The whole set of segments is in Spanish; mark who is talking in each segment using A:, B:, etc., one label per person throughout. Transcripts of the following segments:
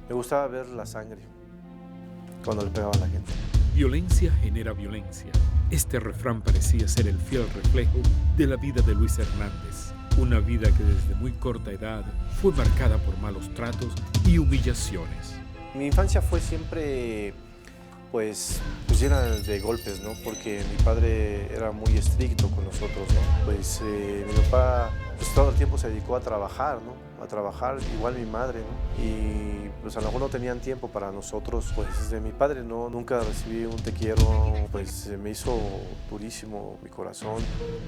A: Me gustaba ver la sangre cuando le pegaba a la gente.
B: Violencia genera violencia. Este refrán parecía ser el fiel reflejo de la vida de Luis Hernández. Una vida que desde muy corta edad fue marcada por malos tratos y humillaciones.
A: Mi infancia fue siempre pues llena de golpes, ¿no? Porque mi padre era muy estricto con nosotros, ¿no? Pues mi papá pues, todo el tiempo se dedicó a trabajar, ¿no? A trabajar, igual mi madre, ¿no? Y pues a lo mejor no tenían tiempo para nosotros, pues de mi padre, ¿no? Nunca recibí un te quiero, pues me hizo durísimo mi corazón.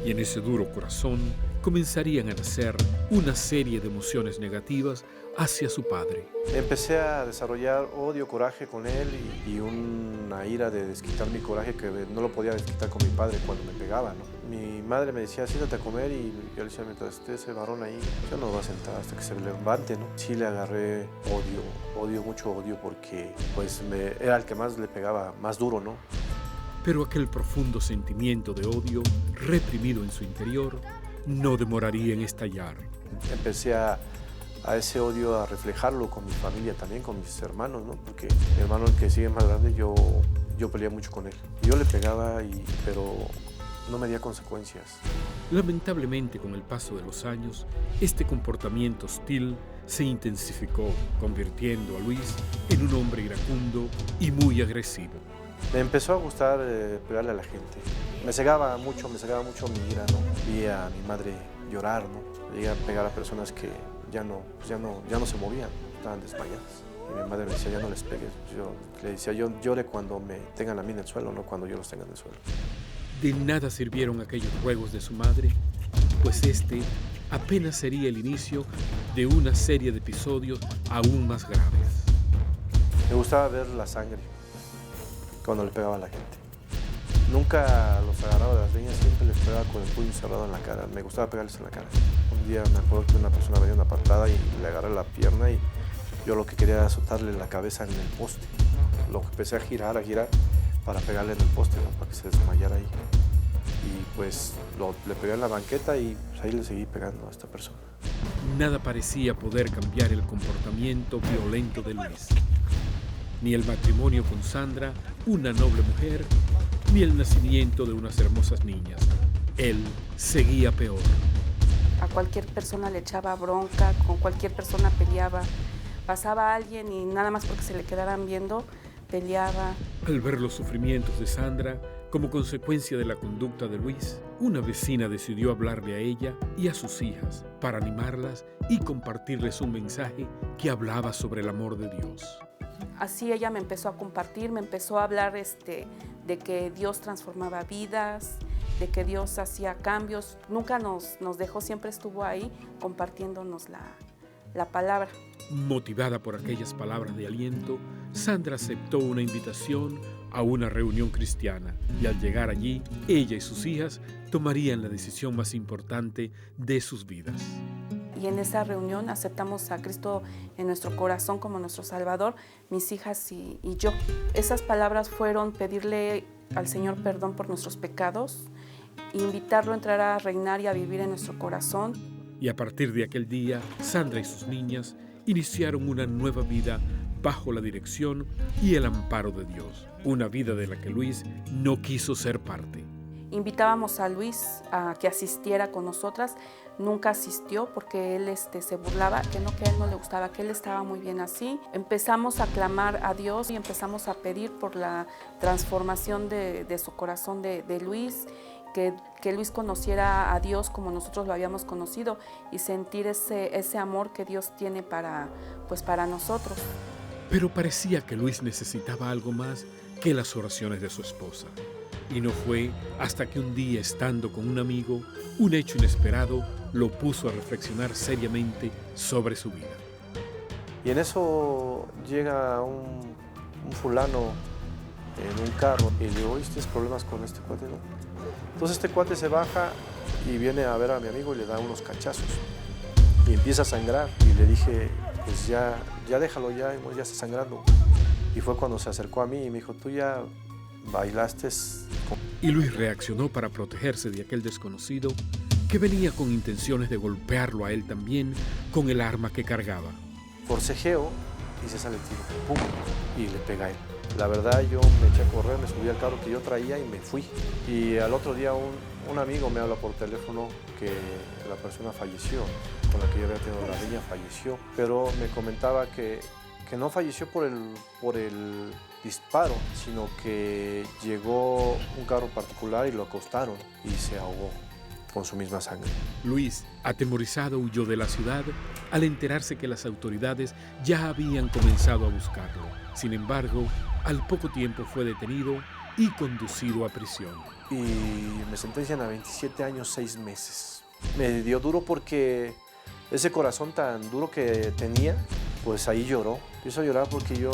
B: Y en ese duro corazón comenzarían a nacer una serie de emociones negativas hacia su padre.
A: Empecé a desarrollar odio, coraje con él y una ira de desquitar mi coraje que no lo podía desquitar con mi padre cuando me pegaba, ¿no? Mi madre me decía, siéntate a comer y yo le decía, mientras esté ese varón ahí, yo no me voy a sentar hasta que se levante, ¿no? Sí le agarré mucho odio porque pues era el que más le pegaba, más duro, ¿no?
B: Pero aquel profundo sentimiento de odio reprimido en su interior no demoraría en estallar.
A: Empecé a ese odio a reflejarlo con mi familia también, con mis hermanos, ¿no? Porque mi hermano, el que sigue más grande, yo peleé mucho con él. Yo le pegaba, pero no me dio consecuencias.
B: Lamentablemente, con el paso de los años, este comportamiento hostil se intensificó, convirtiendo a Luis en un hombre iracundo y muy agresivo.
A: Me empezó a gustar pegarle a la gente. Me cegaba mucho mi ira, ¿no? Vi a mi madre llorar, ¿no? Llegué a pegar a personas que ya no se movían, estaban desmayadas. Y mi madre me decía, ya no les pegues. Yo le decía, yo llore cuando me tengan a mí en el suelo, no cuando yo los tenga en el suelo.
B: De nada sirvieron aquellos ruegos de su madre, pues este apenas sería el inicio de una serie de episodios aún más graves.
A: Me gustaba ver la sangre cuando le pegaba a la gente. Nunca los agarraba de las leñas, siempre les pegaba con el puño cerrado en la cara. Me gustaba pegarles en la cara. Un día me acuerdo que una persona me dio una patada y le agarré la pierna y yo lo que quería era azotarle la cabeza en el poste. Lo empecé a girar para pegarle en el poste, ¿no? Para que se desmayara ahí. Y pues le pegué en la banqueta y pues, ahí le seguí pegando a esta persona.
B: Nada parecía poder cambiar el comportamiento violento de Luis. Ni el matrimonio con Sandra, una noble mujer, ni el nacimiento de unas hermosas niñas. Él seguía peor.
C: A cualquier persona le echaba bronca, con cualquier persona peleaba. Pasaba a alguien y nada más porque se le quedaran viendo, peleaba.
B: Al ver los sufrimientos de Sandra, como consecuencia de la conducta de Luis, una vecina decidió hablarle a ella y a sus hijas para animarlas y compartirles un mensaje que hablaba sobre el amor de Dios.
C: Así ella me empezó a compartir, me empezó a hablar de que Dios transformaba vidas, de que Dios hacía cambios. Nunca nos dejó, siempre estuvo ahí compartiéndonos la palabra.
B: Motivada por aquellas palabras de aliento, Sandra aceptó una invitación a una reunión cristiana y al llegar allí, ella y sus hijas tomarían la decisión más importante de sus vidas.
C: Y en esa reunión aceptamos a Cristo en nuestro corazón como nuestro Salvador, mis hijas y yo. Esas palabras fueron pedirle al Señor perdón por nuestros pecados, invitarlo a entrar a reinar y a vivir en nuestro corazón.
B: Y a partir de aquel día, Sandra y sus niñas iniciaron una nueva vida bajo la dirección y el amparo de Dios. Una vida de la que Luis no quiso ser parte.
C: Invitábamos a Luis a que asistiera con nosotras. Nunca asistió porque él se burlaba, que a él no le gustaba, que él estaba muy bien así. Empezamos a clamar a Dios y empezamos a pedir por la transformación de su corazón de Luis, que Luis conociera a Dios como nosotros lo habíamos conocido y sentir ese amor que Dios tiene para nosotros.
B: Pero parecía que Luis necesitaba algo más que las oraciones de su esposa. Y no fue hasta que un día, estando con un amigo, un hecho inesperado lo puso a reflexionar seriamente sobre su vida.
A: Y en eso llega un fulano en un carro y le digo, oye, ¿tienes problemas con este cuate? ¿No? Entonces este cuate se baja y viene a ver a mi amigo y le da unos cachazos. Y empieza a sangrar. Y le dije, pues ya déjalo, ya está sangrando. Y fue cuando se acercó a mí y me dijo, tú ya bailaste.
B: Y Luis reaccionó para protegerse de aquel desconocido que venía con intenciones de golpearlo a él también con el arma que cargaba.
A: Forcejeo y se sale el tiro, ¡pum! Y le pega a él. La verdad, yo me eché a correr, me subí al carro que yo traía y me fui. Y al otro día un amigo me habla por teléfono que la persona falleció, con la que yo había tenido la riña, falleció. Pero me comentaba que no falleció por el disparo, sino que llegó un carro particular y lo acostaron y se ahogó con su misma sangre.
B: Luis, atemorizado, huyó de la ciudad al enterarse que las autoridades ya habían comenzado a buscarlo. Sin embargo, al poco tiempo fue detenido y conducido a prisión.
A: Y me sentencian a 27 años, 6 meses. Me dio duro porque ese corazón tan duro que tenía, pues ahí lloró. Empiezo a llorar porque yo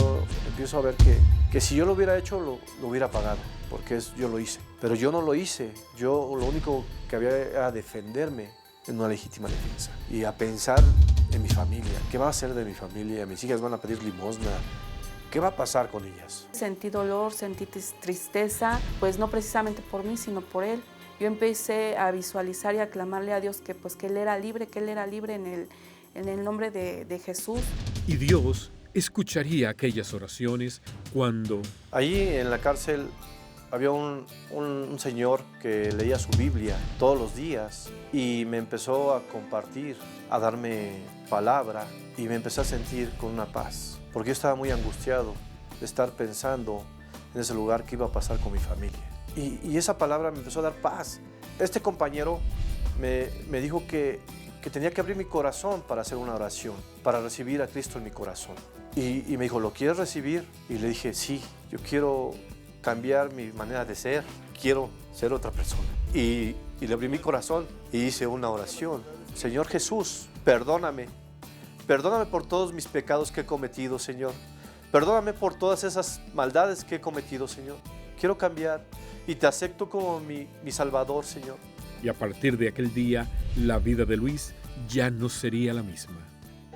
A: empiezo a ver que si yo lo hubiera hecho, lo hubiera pagado, porque yo lo hice. Pero yo no lo hice. Yo lo único que había era defenderme en una legítima defensa. Y a pensar en mi familia. ¿Qué va a hacer de mi familia? Mis hijas van a pedir limosna. ¿Qué va a pasar con ellas?
C: Sentí dolor, sentí tristeza, pues no precisamente por mí, sino por él. Yo empecé a visualizar y a clamarle a Dios que Él era libre, en el nombre de Jesús.
B: Y Dios escucharía aquellas oraciones cuando...
A: Allí en la cárcel había un señor que leía su Biblia todos los días y me empezó a compartir, a darme palabra y me empecé a sentir con una paz. Porque yo estaba muy angustiado de estar pensando en ese lugar que iba a pasar con mi familia. Y esa palabra me empezó a dar paz. Este compañero me dijo que tenía que abrir mi corazón para hacer una oración, para recibir a Cristo en mi corazón. Y me dijo, ¿lo quieres recibir? Y le dije, sí, yo quiero cambiar mi manera de ser, quiero ser otra persona. Y le abrí mi corazón y hice una oración. Señor Jesús, perdóname. Perdóname por todos mis pecados que he cometido, Señor. Perdóname por todas esas maldades que he cometido, Señor. Quiero cambiar y te acepto como mi Salvador, Señor.
B: Y a partir de aquel día, la vida de Luis ya no sería la misma.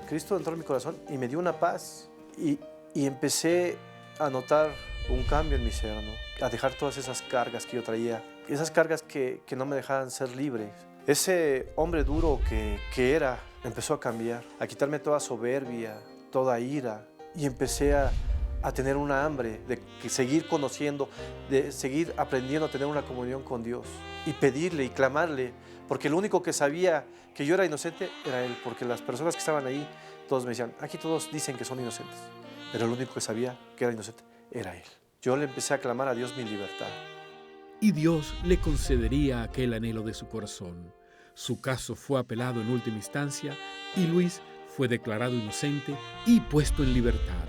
A: Cristo entró en mi corazón y me dio una paz. Y empecé a notar un cambio en mi ser, ¿no? A dejar todas esas cargas que yo traía. Esas cargas que no me dejaban ser libre. Ese hombre duro que era, empezó a cambiar, a quitarme toda soberbia, toda ira, y empecé a tener una hambre de seguir conociendo, de seguir aprendiendo a tener una comunión con Dios y pedirle y clamarle, porque el único que sabía que yo era inocente era Él, porque las personas que estaban ahí, todos me decían, aquí todos dicen que son inocentes, pero el único que sabía que era inocente era Él. Yo le empecé a clamar a Dios mi libertad.
B: Y Dios le concedería aquel anhelo de su corazón. Su caso fue apelado en última instancia y Luis fue declarado inocente y puesto en libertad.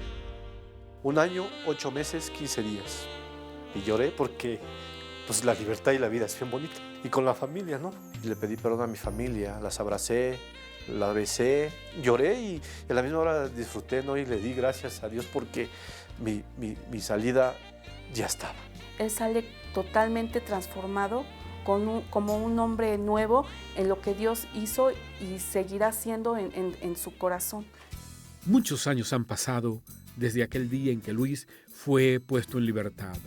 A: 1 año, 8 meses, 15 días. Y lloré porque pues, la libertad y la vida es bien bonita. Y con la familia, ¿no? Y le pedí perdón a mi familia, las abracé, la besé, lloré y a la misma hora disfruté, ¿no? Y le di gracias a Dios porque mi salida ya estaba.
C: Él sale totalmente transformado, como un hombre nuevo en lo que Dios hizo y seguirá haciendo en su corazón.
B: Muchos años han pasado desde aquel día en que Luis fue puesto en libertad.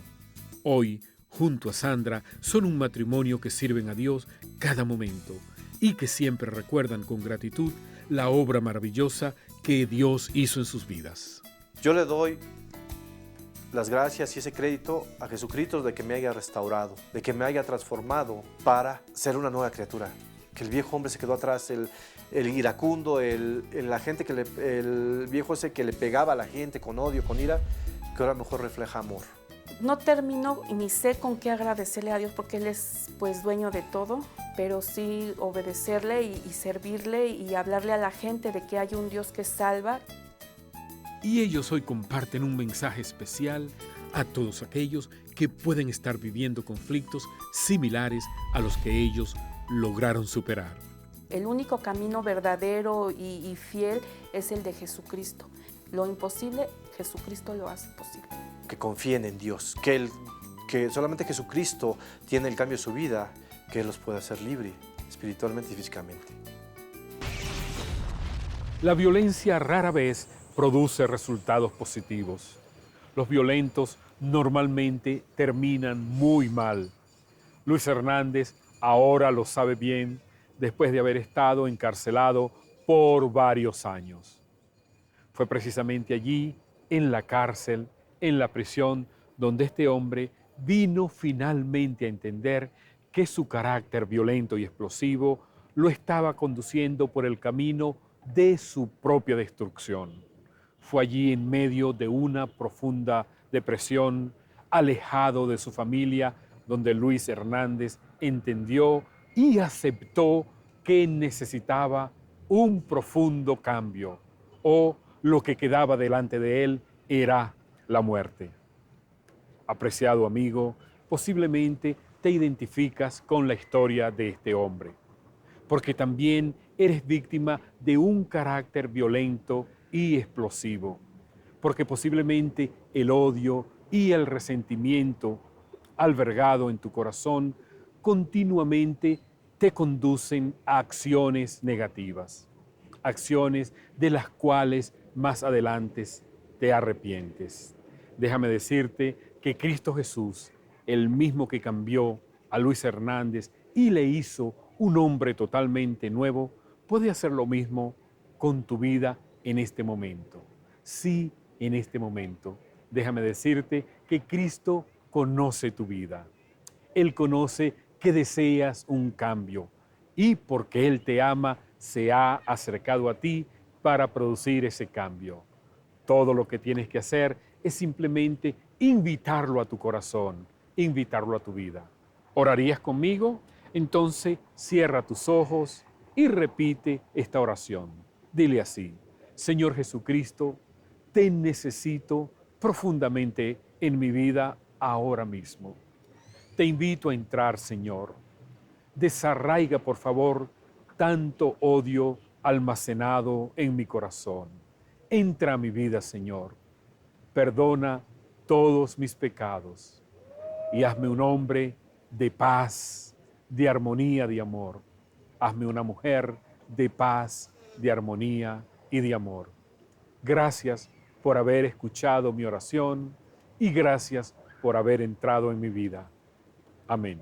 B: Hoy, junto a Sandra, son un matrimonio que sirven a Dios cada momento y que siempre recuerdan con gratitud la obra maravillosa que Dios hizo en sus vidas.
A: Yo le doy las gracias y ese crédito a Jesucristo de que me haya restaurado, de que me haya transformado para ser una nueva criatura. Que el viejo hombre se quedó atrás, el iracundo, la gente el viejo ese que le pegaba a la gente con odio, con ira, que ahora mejor refleja amor.
C: No termino ni sé con qué agradecerle a Dios porque Él es pues dueño de todo, pero sí obedecerle y servirle y hablarle a la gente de que hay un Dios que salva.
B: Y ellos hoy comparten un mensaje especial a todos aquellos que pueden estar viviendo conflictos similares a los que ellos lograron superar.
C: El único camino verdadero y fiel es el de Jesucristo. Lo imposible, Jesucristo lo hace posible.
A: Que confíen en Dios, que solamente Jesucristo tiene el cambio de su vida, que Él los puede hacer libre, espiritualmente y físicamente.
B: La violencia rara vez produce resultados positivos. Los violentos normalmente terminan muy mal. Luis Hernández ahora lo sabe bien después de haber estado encarcelado por varios años. Fue precisamente allí, en la cárcel, en la prisión, donde este hombre vino finalmente a entender que su carácter violento y explosivo lo estaba conduciendo por el camino de su propia destrucción. Fue allí en medio de una profunda depresión, alejado de su familia, donde Luis Hernández entendió y aceptó que necesitaba un profundo cambio, o lo que quedaba delante de él era la muerte. Apreciado amigo, posiblemente te identificas con la historia de este hombre, porque también eres víctima de un carácter violento y explosivo, porque posiblemente el odio y el resentimiento albergado en tu corazón continuamente te conducen a acciones negativas, acciones de las cuales más adelante te arrepientes. Déjame decirte que Cristo Jesús, el mismo que cambió a Luis Hernández y le hizo un hombre totalmente nuevo, puede hacer lo mismo con tu vida en este momento. Sí, en este momento. Déjame decirte que Cristo conoce tu vida. Él conoce que deseas un cambio y porque Él te ama, se ha acercado a ti para producir ese cambio. Todo lo que tienes que hacer es simplemente invitarlo a tu corazón, invitarlo a tu vida. ¿Orarías conmigo? Entonces cierra tus ojos y repite esta oración. Dile así: Señor Jesucristo, te necesito profundamente en mi vida ahora mismo. Te invito a entrar, Señor. Desarraiga, por favor, tanto odio almacenado en mi corazón. Entra a mi vida, Señor. Perdona todos mis pecados y hazme un hombre de paz, de armonía, de amor. Hazme una mujer de paz, de armonía y de amor. Gracias por haber escuchado mi oración y gracias por haber entrado en mi vida. Amén.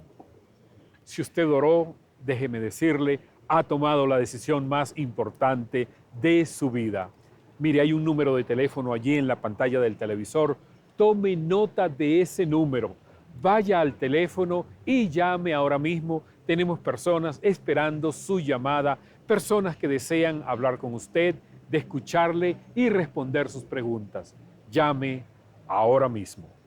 B: Si usted oró, déjeme decirle, ha tomado la decisión más importante de su vida. Mire, hay un número de teléfono allí en la pantalla del televisor. Tome nota de ese número. Vaya al teléfono y llame ahora mismo. Tenemos personas esperando su llamada, personas que desean hablar con usted, de escucharle y responder sus preguntas. Llame ahora mismo.